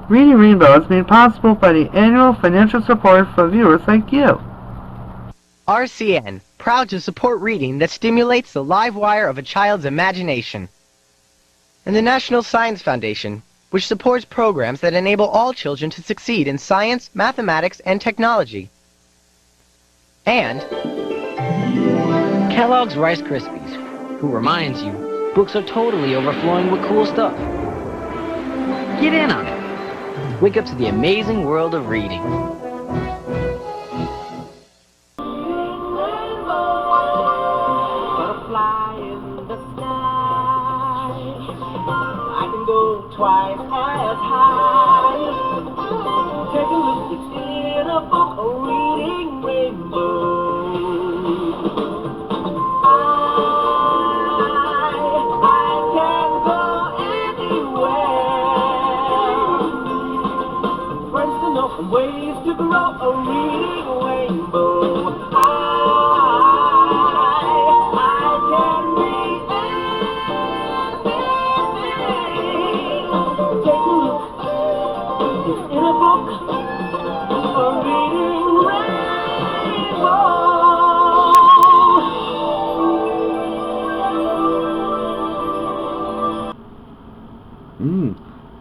Reading Rainbow is made possible by the annual financial support from viewers like you. RCN, proud to support reading that stimulates the live wire of a child's imagination. And the National Science Foundation, which supports programs that enable all children to succeed in science, mathematics, and technology. And Kellogg's Rice Krispies, who reminds you, books are totally overflowing with cool stuff. Get in on it. Wake up to the amazing world of reading. Butterfly in the sky. I can go twice as high. Take a look, it's in a book, a reading rainbow. I can go anywhere. Friends to know and ways to grow, a reading rainbow. I can read anything. Take a look, it's in a book, a reading rainbow.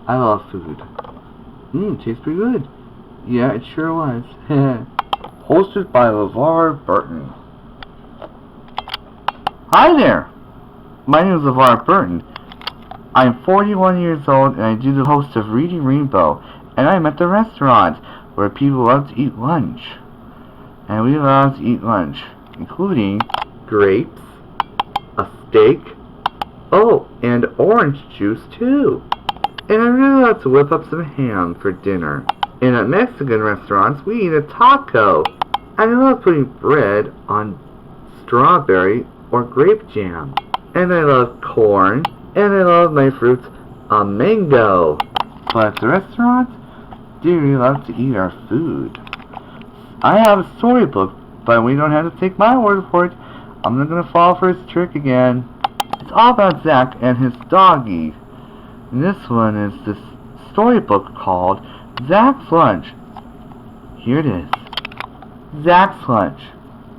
I love food. Tastes pretty good. Yeah, it sure was. Hosted by LeVar Burton. Hi there! My name is LeVar Burton. I'm 41 years old and I do the host of Reading Rainbow, and I'm at the restaurant where people love to eat lunch. And we love to eat lunch, including grapes, a steak, oh, and orange juice too. And I really love to whip up some ham for dinner. And at Mexican restaurants, we eat a taco. And I love putting bread on strawberry or grape jam. And I love corn. And I love my fruits, a mango. But at the restaurant, do we love to eat our food? I have a storybook, but we don't have to take my word for it. I'm not going to fall for his trick again. It's all about Zach and his doggy. And this one is this storybook called Zach's Lunch. Here it is. Zach's Lunch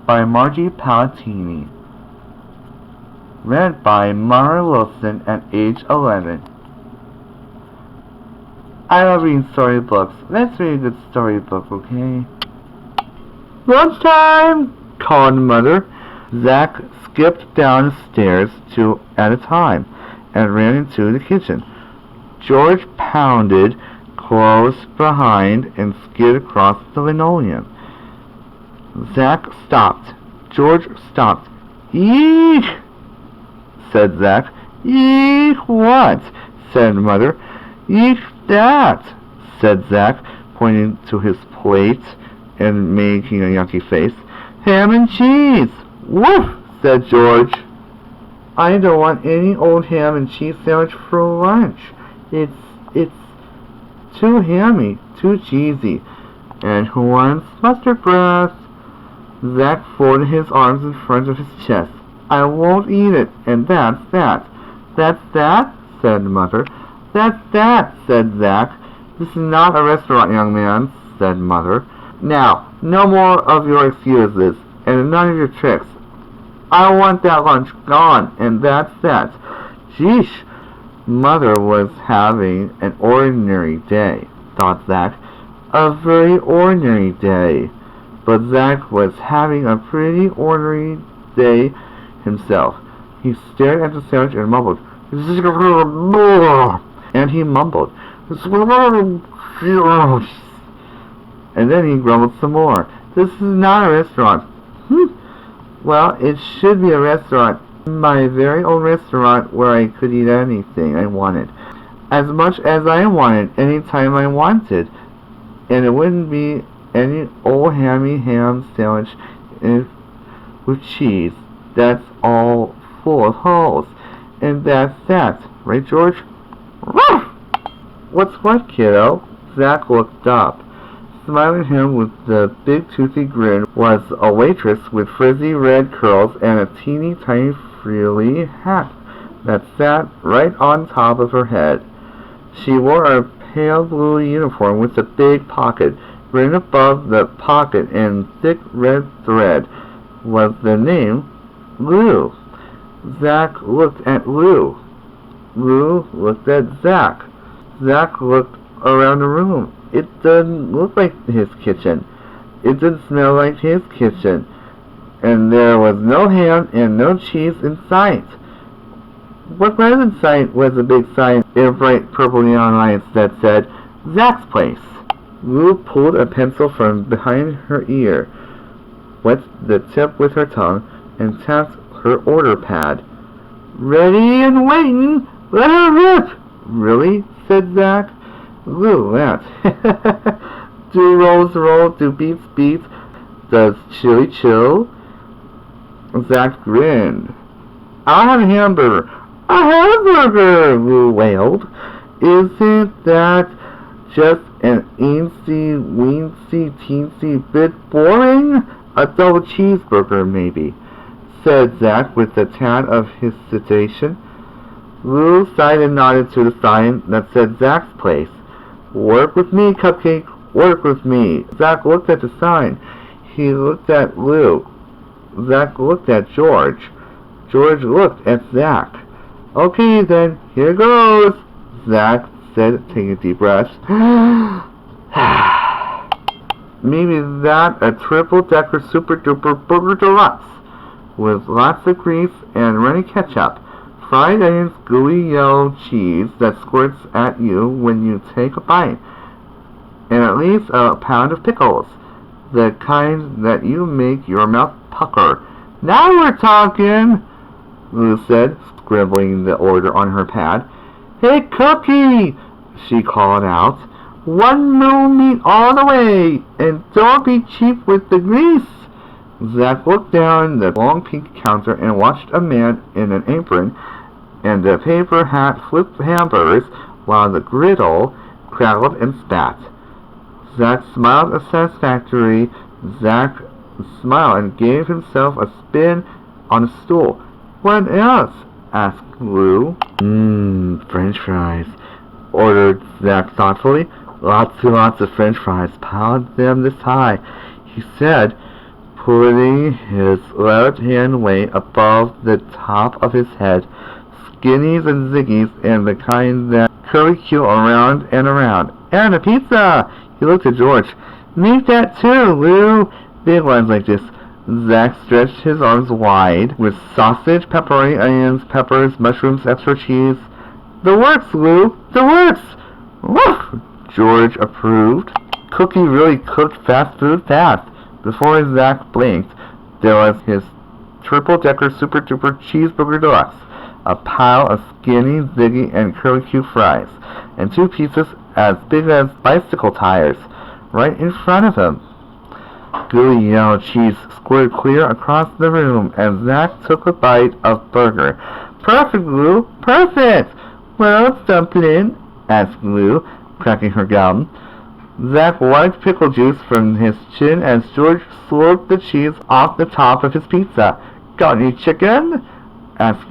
by Margie Palatini. Read by Mara Wilson at age 11. I love reading storybooks. Let's read a good storybook, okay? Lunchtime! Called Mother. Zach skipped down the stairs two at a time and ran into the kitchen. George pounded close behind and skid across the linoleum. Zach stopped. George stopped. Eek! Said Zach. Eek what? Said Mother. Eek that, said Zach, pointing to his plate and making a yucky face. Ham and cheese. Woof, said George. I don't want any old ham and cheese sandwich for lunch. It's too hammy, too cheesy. And who wants mustard breath? Zach folded his arms in front of his chest. I won't eat it, and that's that. That's that, said Mother. That's that, said Zach. This is not a restaurant, young man, said Mother. Now, no more of your excuses, and none of your tricks. I want that lunch gone, and that's that. Sheesh. Mother was having an ordinary day, thought Zach. A very ordinary day. But Zach was having a pretty ordinary day himself. He stared at the sandwich and mumbled. And he mumbled. And then he grumbled some more. This is not a restaurant. Well, it should be a restaurant. My very own restaurant where I could eat anything I wanted. As much as I wanted, anytime I wanted. And it wouldn't be any old hammy ham sandwich with cheese. That's all full of holes. And that's that. Right, George? What's what, kiddo? Zach looked up. Smiling at him with the big toothy grin was a waitress with frizzy red curls and a teeny tiny frilly hat that sat right on top of her head. She wore a pale blue uniform with a big pocket. Written above the pocket in thick red thread was the name Lou. Zack looked at Lou. Lou looked at Zack. Zack looked around the room. It didn't look like his kitchen. It didn't smell like his kitchen. And there was no ham and no cheese in sight. What was in sight was a big sign in bright purple neon lights that said, Zack's Place. Lou pulled a pencil from behind her ear, wet the tip with her tongue, and tapped her order pad. Ready and waiting! Let her rip! Really? Said Zack. Lou laughed. Do rolls roll, do beats beat, does chili chill? Zack grinned. I'll have a hamburger. A hamburger! Lou wailed. Isn't that just an eensy, weensy, teensy bit boring? A double cheeseburger, maybe, said Zack with a tad of hesitation. Lou sighed and nodded to the sign that said Zack's Place. Work with me, Cupcake, work with me. Zack looked at the sign. He looked at Lou. Zack looked at George. George looked at Zack. Okay then, here goes, Zack said, taking a deep breath. Maybe that a triple-decker super-duper burger deluxe with lots of grease and runny ketchup, fried onions, gooey yellow cheese that squirts at you when you take a bite, and at least a pound of pickles, the kind that you make your mouth pucker. Now we're talking, Lou said, scribbling the order on her pad. Hey, Cookie, she called out. One moo meat all the way, and don't be cheap with the grease. Zack looked down the long pink counter and watched a man in an apron and a paper hat flip hamburgers while the griddle crackled and spat. Zack smiled satisfactorily. Zack smiled and gave himself a spin on a stool. What else? Asked Lou. French fries, ordered Zack thoughtfully. Lots and lots of French fries. Piled them this high, he said, putting his left hand way above the top of his head. Skinnies and ziggies, and the kind that curlicue around and around. And a pizza! He looked at George. Make that too, Lou! Big ones like this. Zack stretched his arms wide, with sausage, pepperoni, onions, peppers, mushrooms, extra cheese. The works, Lou! The works! Woof! George approved. Cookie really cooked fast food fast. Before Zack blinked, there was his triple-decker super-duper cheeseburger deluxe, a pile of skinny, ziggy, and curlicue fries, and two pizzas as big as bicycle tires, right in front of him. Gooey yellow cheese squirted clear across the room as Zack took a bite of burger. Perfect, Lou! Perfect! Well, Dumpling, asked Lou, cracking her gum. Zack wiped pickle juice from his chin as George slurped the cheese off the top of his pizza. Got any chicken? Asked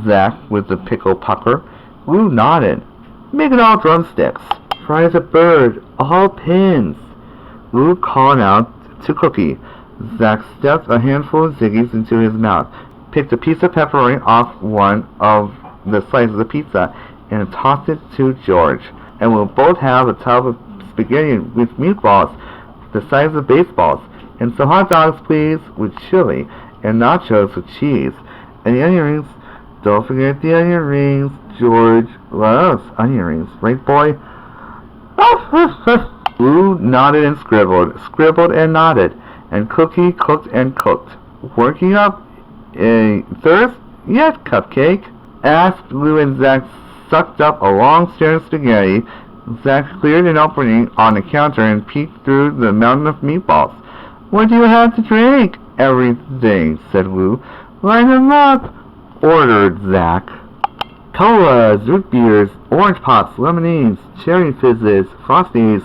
Zack with the pickle pucker. Lou nodded. Make it all drumsticks. Fries a bird, all pins. Lou called out to Cookie. Zack stuffed a handful of ziggies into his mouth, picked a piece of pepperoni off one of the slices of pizza, and tossed it to George. And we'll both have a tub of spaghetti with meatballs the size of baseballs, and some hot dogs, please, with chili, and nachos with cheese, and the onion rings. Don't forget the onion rings. George loves onion rings, right, boy? Lou nodded and scribbled and nodded, and Cookie cooked and cooked. Working up a thirst yet, Cupcake? Asked Lou, and Zack sucked up a long stair of spaghetti. Zack cleared an opening on the counter and peeked through the mountain of meatballs. What do you have to drink? Everything, said Lou. Line them up, ordered Zack. Colas, root beers, orange pops, lemonades, cherry fizzes, frosties,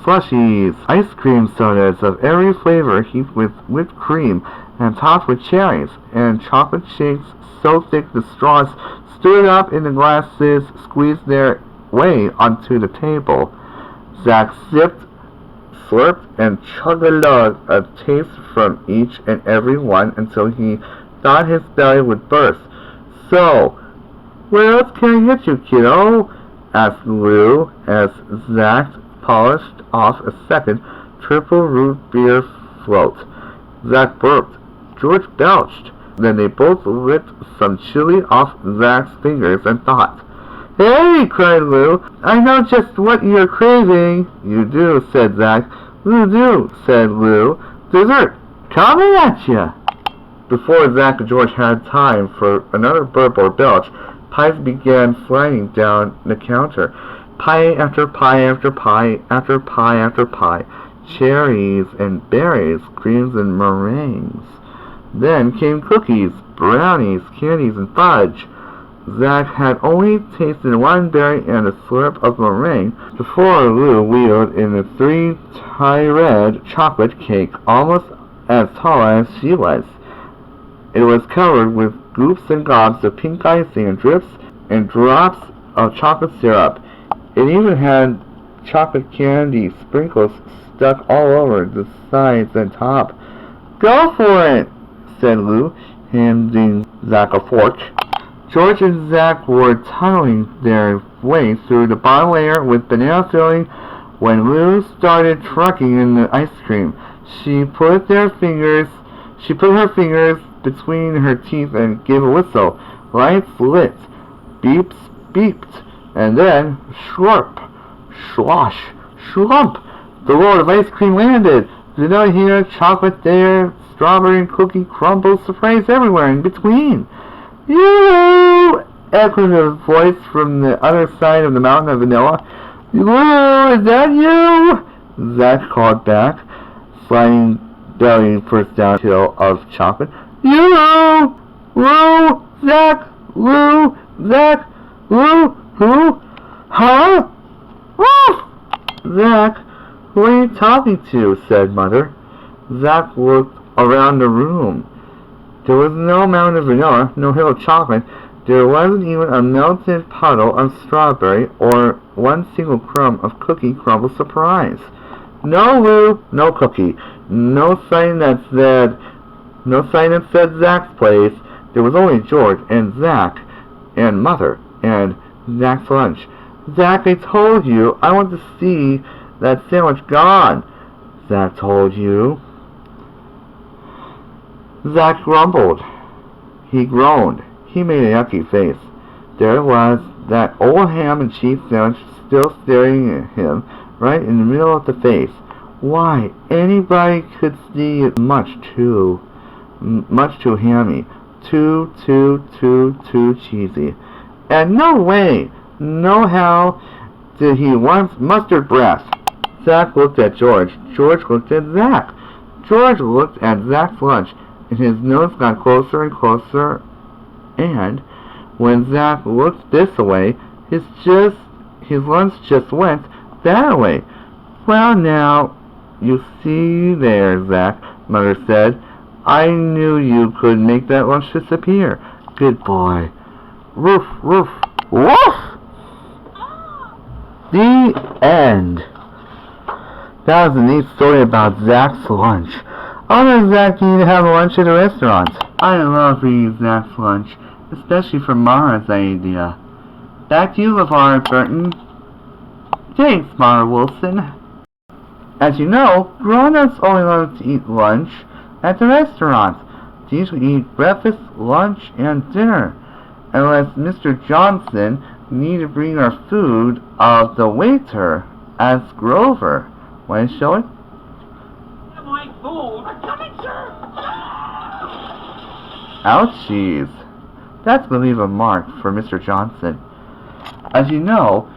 slushies, ice cream sodas of every flavor heaped with whipped cream and topped with cherries, and chocolate shakes so thick the straws stood up in the glasses, squeezed there way onto the table. Zack sipped, slurped, and chug-a-lug a taste from each and every one until he thought his belly would burst. "So, where else can I get you, kiddo?" asked Lou as Zack polished off a second triple root beer float. Zack burped. George belched. Then they both licked some chili off Zack's fingers and thought. "Hey!" cried Lou. "I know just what you're craving." "You do," said Zack. "You do," said Lou. "Dessert! Coming at ya!" Before Zack and George had time for another burp or belch, pies began sliding down the counter. Pie after pie after pie after pie after pie. Cherries and berries, creams and meringues. Then came cookies, brownies, candies, and fudge. Zack had only tasted one berry and a slurp of meringue before Lou wheeled in a 3-tier chocolate cake almost as tall as she was. It was covered with goops and gobs of pink icing and drips and drops of chocolate syrup. It even had chocolate candy sprinkles stuck all over the sides and top. "Go for it," said Lou, handing Zack a fork. George and Zack were tunneling their way through the bottom layer with banana filling when Lou started trucking in the ice cream. She put her fingers between her teeth and gave a whistle. Lights lit, beeps beeped, and then slurp, slosh, slump. The Lord of Ice Cream landed. Vanilla here, chocolate there, strawberry and cookie crumbles, surprise everywhere in between. "You!" echoed a voice from the other side of the mountain of vanilla. "Lou, is that you?" Zack called back, sliding belly first downhill of chocolate. "You! Lou! Zack! Lou! Zack! Lou! Who? Huh? Woof! Zack, who are you talking to?" said Mother. Zack looked around the room. There was no mountain of vanilla, no hill of chocolate. There wasn't even a melted puddle of strawberry or one single crumb of cookie crumble surprise. No Lou, no cookie, no sign that said Zack's place. There was only George and Zack and Mother and Zack's lunch. "Zack, I told you I want to see that sandwich gone." "Zack told you." Zack grumbled. He groaned. He made a yucky face. There was that old ham and cheese sandwich still staring at him right in the middle of the face. Why, anybody could see it much too hammy. Too cheesy. And no way, no how did he want mustard breath. Zack looked at George. George looked at Zack. George looked at Zack's lunch, and his nose got closer and closer, and when Zack looked this way, his lunch just went that way. "Well now, you see there, Zack," Mother said. "I knew you could make that lunch disappear. Good boy. Roof, roof, woof!" The end. That was a neat story about Zack's lunch. How does Zack need to have lunch at a restaurant? I love reading Zack's lunch, especially for Mara's idea. Back to you, LeVar Burton. Thanks, Mara Wilson. As you know, grown-ups only love to eat lunch at the restaurant. They usually eat breakfast, lunch, and dinner. Unless Mr. Johnson need to bring our food of the waiter, asked Grover. Want to show it? My food! I'm coming, sir! Ouchies. That's going to leave a mark for Mr. Johnson. As you know,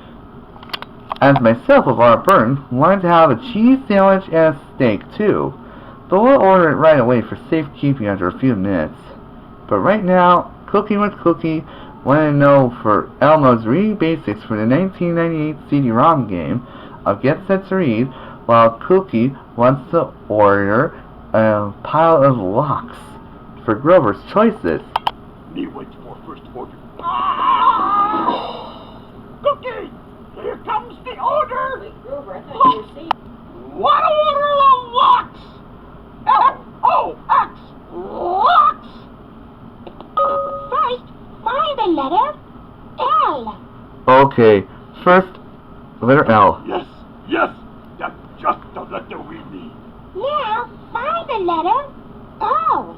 as myself, LeVar Burton, wanted to have a cheese sandwich and a steak too. But we'll order it right away for safekeeping after a few minutes. But right now, Cooking with Cookie wanted to know for Elmo's Reading Basics for the 1998 CD-ROM game of Get Set to Read, while Cookie wants to order a pile of locks for Grover's choices. Me wait for first order. Cookie! the order? Wait, Grover, I thought you were saying... What order of locks? L-O-X. Locks. First, find the letter L. Okay, first, letter L. Yes, yes. That's just the letter we need. Now, find the letter O.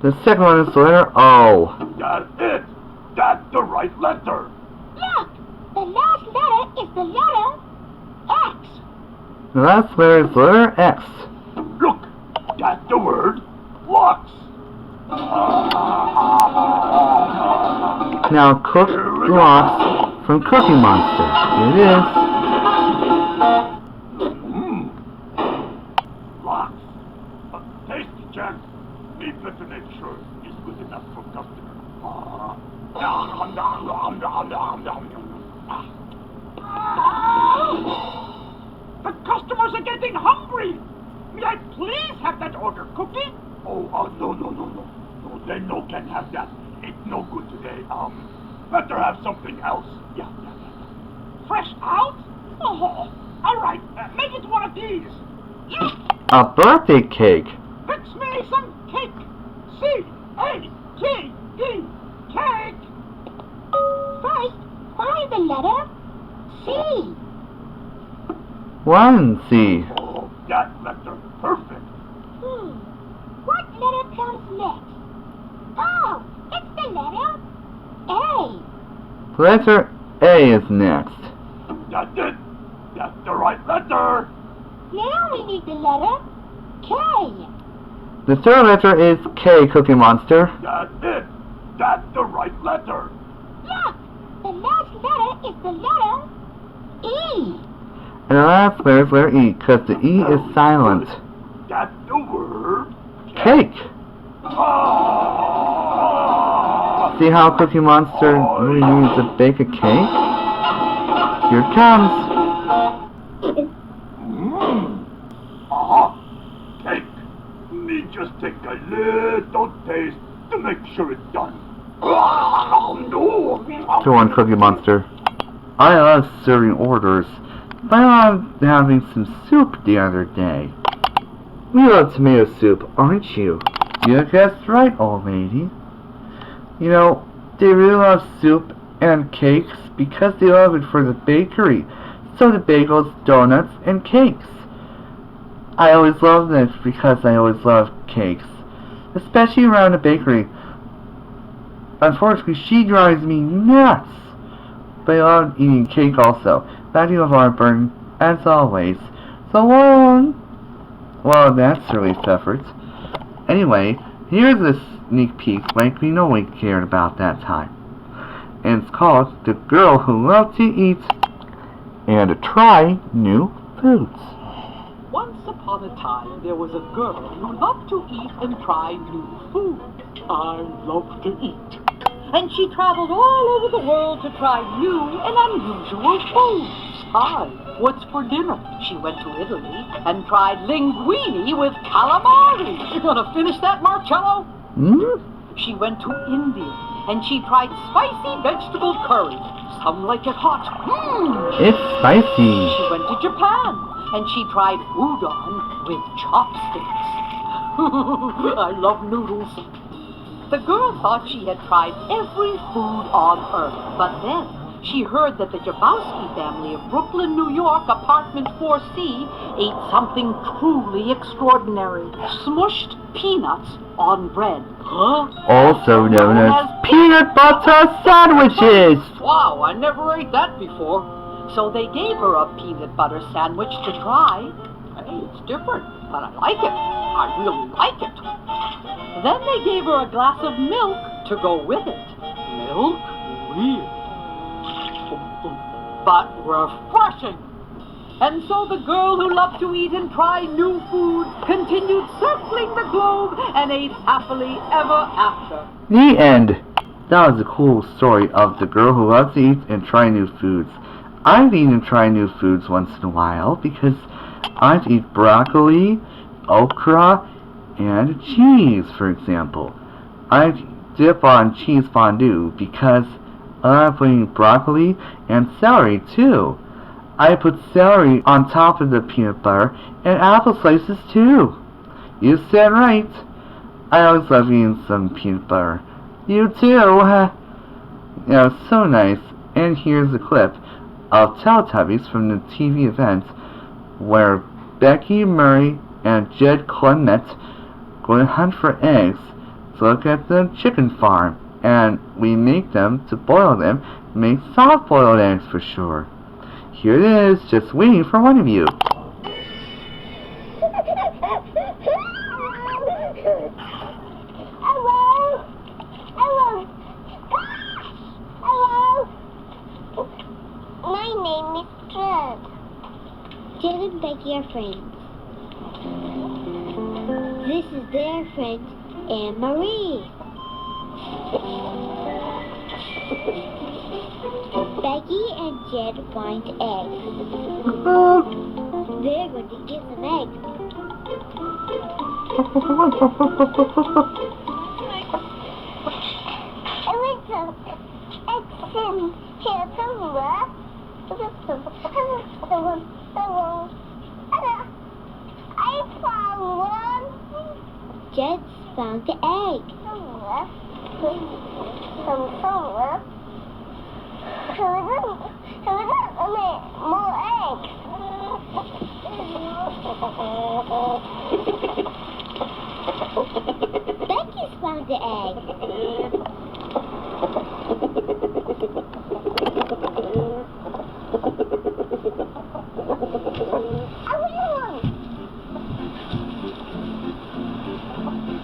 The second one is the letter O. That's it. That's the right letter. Look, the last letter is the letter X. The last letter is the letter X. Look, that's the word locks. Now cook blocks from Cookie Monster. Here it is. Locks. A tasty chance. Need to make sure it's good enough for customer. The customers are getting hungry. May I please have that order, Cookie? Oh, no. No, they no can have that. It's no good today. Better have something else. Yeah. Fresh out? Oh, all right. Make it one of these. A birthday cake. Fix me some cake. C-A-K-E. Cake. First, find the letter C. 1C. Oh, that letter. Perfect. What letter comes next? Oh, it's the letter A. Letter A is next. That's it. That's the right letter. Now we need the letter K. The third letter is K, Cookie Monster. That's it. That's the right letter. Look, the last letter is the letter E. And the last letter is letter E, because the E is silent. That's the word Cake. See how Cookie Monster really needs to bake a cake? Here it comes. Cake. Me just take a little taste to make sure it's done. Go on, Cookie Monster. I love serving orders, but I love having some soup the other day. You love tomato soup, aren't you? You guessed right, old lady. You know, they really love soup and cakes because they love it for the bakery. So the bagels, donuts, and cakes. I always love this because I always love cakes. Especially around the bakery. Unfortunately, she drives me nuts. But I love eating cake also. Back to you, Heartburn, as always. So long! Well, that's relief efforts. Anyway, here's a sneak peek like we know we cared about that time. And it's called The Girl Who Loved to Eat and Try New Foods. Once upon a time, there was a girl who loved to eat and try new food. I love to eat. And she traveled all over the world to try new and unusual foods. Hi, what's for dinner? She went to Italy and tried linguine with calamari. You gonna finish that, Marcello? She went to India and she tried spicy vegetable curry. Some like it hot. It's spicy. She went to Japan and she tried udon with chopsticks. I love noodles. The girl thought she had tried every food on earth, but then she heard that the Jabowski family of Brooklyn, New York, apartment 4C, ate something truly extraordinary. Smushed peanuts on bread. Also known as peanut butter sandwiches. Wow, I never ate that before. So they gave her a peanut butter sandwich to try. Hey, it's different, but I like it. I really like it. Then they gave her a glass of milk to go with it. Milk? Weird. But refreshing. And so the girl who loved to eat and try new food continued circling the globe and ate happily ever after. The end. That was a cool story of the girl who loves to eat and try new foods. I've eaten and tried new foods once in a while because I've eaten broccoli, okra, and cheese, for example. I dip on cheese fondue because I love putting broccoli and celery too. I put celery on top of the peanut butter and apple slices too. You said right. I always love eating some peanut butter. You too. Yeah, so nice. And here's a clip of Teletubbies from the TV event where Becky Murray and Jed Clement go to hunt for eggs to look at the chicken farm, and we make them to boil them, make soft-boiled eggs for sure. Here it is, just waiting for one of you. Hello? Hello? Hello? My name is Fred. Jed and Becky are friends. This is their friend, Anne-Marie. Becky and Jed find eggs. They're going to get some eggs. I went to eggs in here somewhere. I found one. Jed found the egg. Somewhere. More eggs. Becky's found the egg.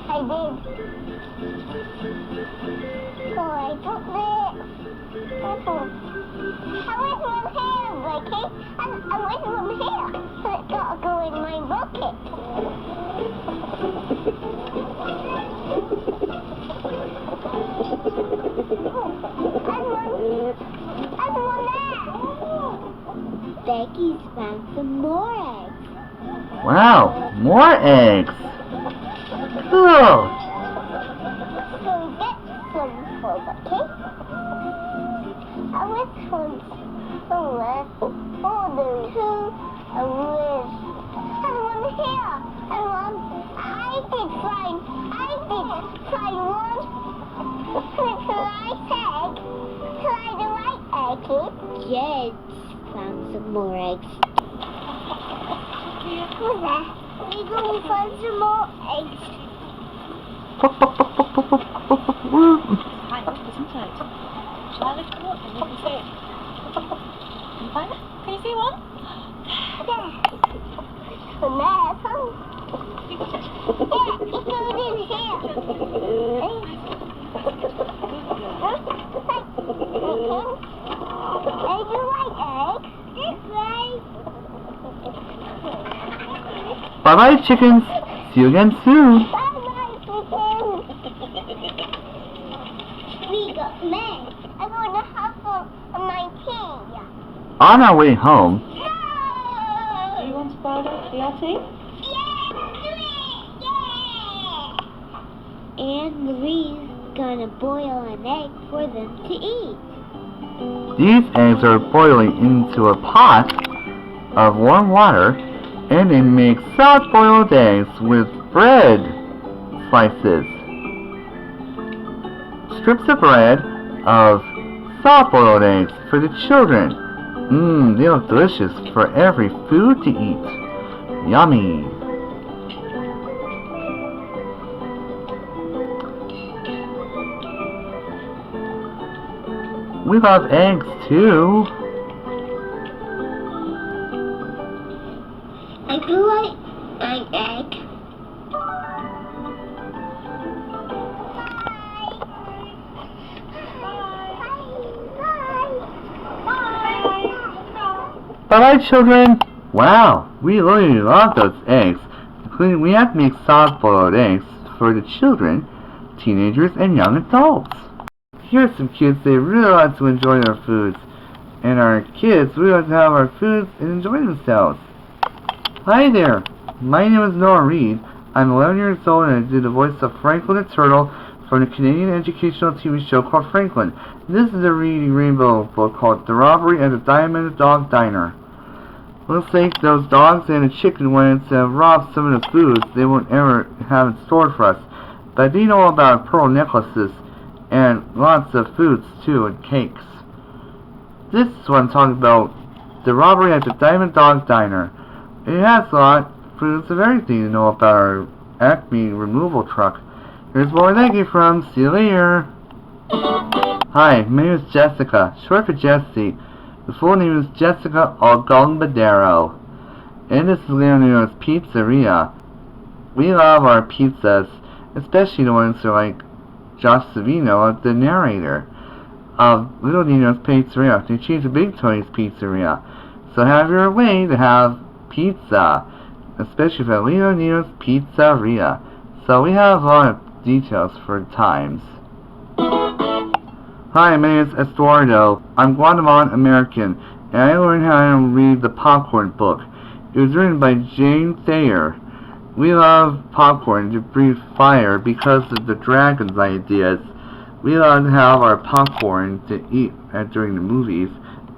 I did. So I took it. I went from here, Becky. I went from here. So it got to go in my bucket. And one there. Becky's found some more eggs. Wow, more eggs. Cool. So get some for Becky. I went from somewhere for the two and one here. And one I did find one. Try the right egg. Jed found some more eggs. What's that? We're going to find some more eggs. Kind of, isn't it? Shall I lift it up and you can see it? Can you find it? Can you see one? Yeah. And there's some. Yeah, it's going in here. Egg, you like eggs? This way. Bye-bye, chickens. See you again soon. Bye-bye, chickens. We got men. I'm going to have some of my tea. On our way home, Do you want to boil out the tea? Anne-Marie's gonna boil an egg for them to eat. these eggs are boiling into a pot of warm water, and they make soft-boiled eggs with bread slices. Strips of bread of soft-boiled eggs for the children. They look delicious for every food to eat. Yummy. We love eggs too. I do like an egg. Bye-bye, children. Wow, we really love those eggs. Including, we have to make soft-boiled eggs for the children, teenagers, and young adults. Here are some kids, they really like to enjoy their foods. And our kids, we like to have our foods and enjoy themselves. Hi there, my name is Noah Reed. I'm 11 years old and I do the voice of Franklin the Turtle from the Canadian educational TV show called Franklin. This is a Reading Rainbow book called The Robbery at the Diamond Dog Diner. Looks like those dogs and a chicken wanted to rob some of the foods they won't ever have it stored for us. But I do know about pearl necklaces and lots of foods too, and cakes. This is what I'm talking about. The robbery at the Diamond Dog Diner. It has a lot of foods of everything to know about our Acme removal truck. Here's more thank you from. See you later. Hi, my name is Jessica, short for Jessie. The full name is Jessica Algonbadero. And this is Leonardo's Pizzeria. We love our pizzas, especially the ones that are like Josh Savino, the narrator of Little Nino's Pizzeria. They changed to Big Tony's Pizzeria. So have your way to have pizza, especially for Little Nino's Pizzeria. So we have a lot of details for times. Hi, my name is Estuardo. I'm Guatemalan American, and I learned how to read the Popcorn book. It was written by Jane Thayer. We love popcorn to breathe fire because of the dragon's ideas. We love to have our popcorn to eat during the movies,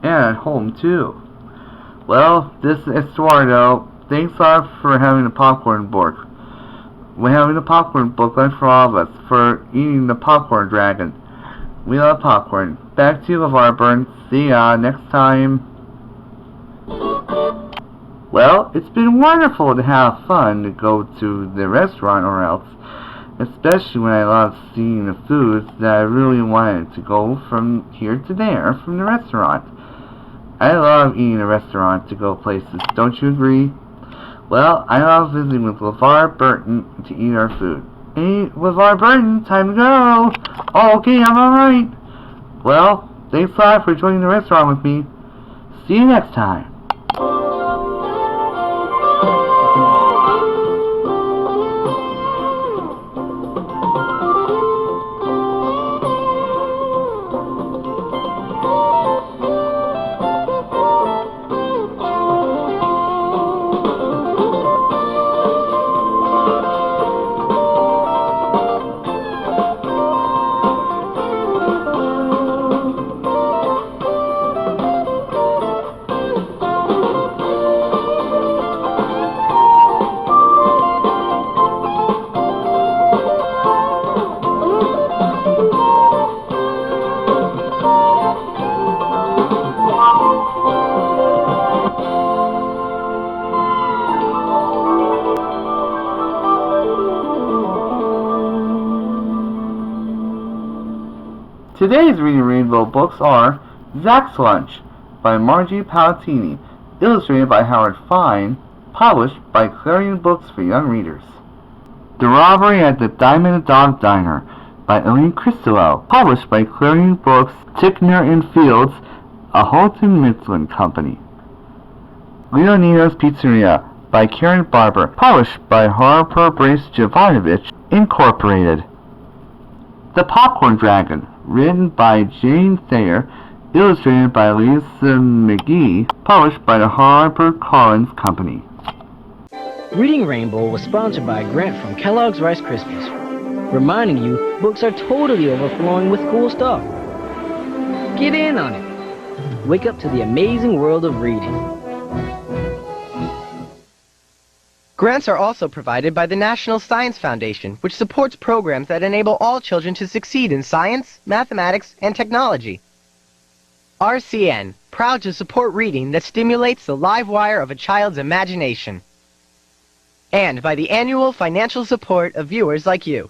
and at home too. Well, this is Estuardo. Thanks a lot for having the popcorn book. We're having the popcorn booklet for all of us for eating the popcorn dragon. We love popcorn. Back to you, LeVar Burton. See ya next time. Well, it's been wonderful to have fun to go to the restaurant or else. Especially when I love seeing the foods that I really wanted to go from here to there from the restaurant. I love eating a restaurant to go places. Don't you agree? Well, I love visiting with LeVar Burton to eat our food. Hey, LeVar Burton, time to go. Oh, okay, I'm alright. Well, thanks a lot for joining the restaurant with me. See you next time. Today's Reading Rainbow books are Zach's Lunch by Margie Palatini, illustrated by Howard Fine, published by Clarion Books for Young Readers. The Robbery at the Diamond Dog Diner by Elaine Christow, published by Clarion Books, Tickner & Fields, a Houghton Mifflin Company. Little Nino's Pizzeria by Karen Barber, published by Harper Brace Jovanovich, Incorporated. The Popcorn Dragon, written by Jane Thayer, illustrated by Lisa McGee, published by the HarperCollins Company. Reading Rainbow was sponsored by a grant from Kellogg's Rice Krispies, reminding you books are totally overflowing with cool stuff. Get in on it. Wake up to the amazing world of reading. Grants are also provided by the National Science Foundation, which supports programs that enable all children to succeed in science, mathematics, and technology. RCN, proud to support reading that stimulates the live wire of a child's imagination. And by the annual financial support of viewers like you.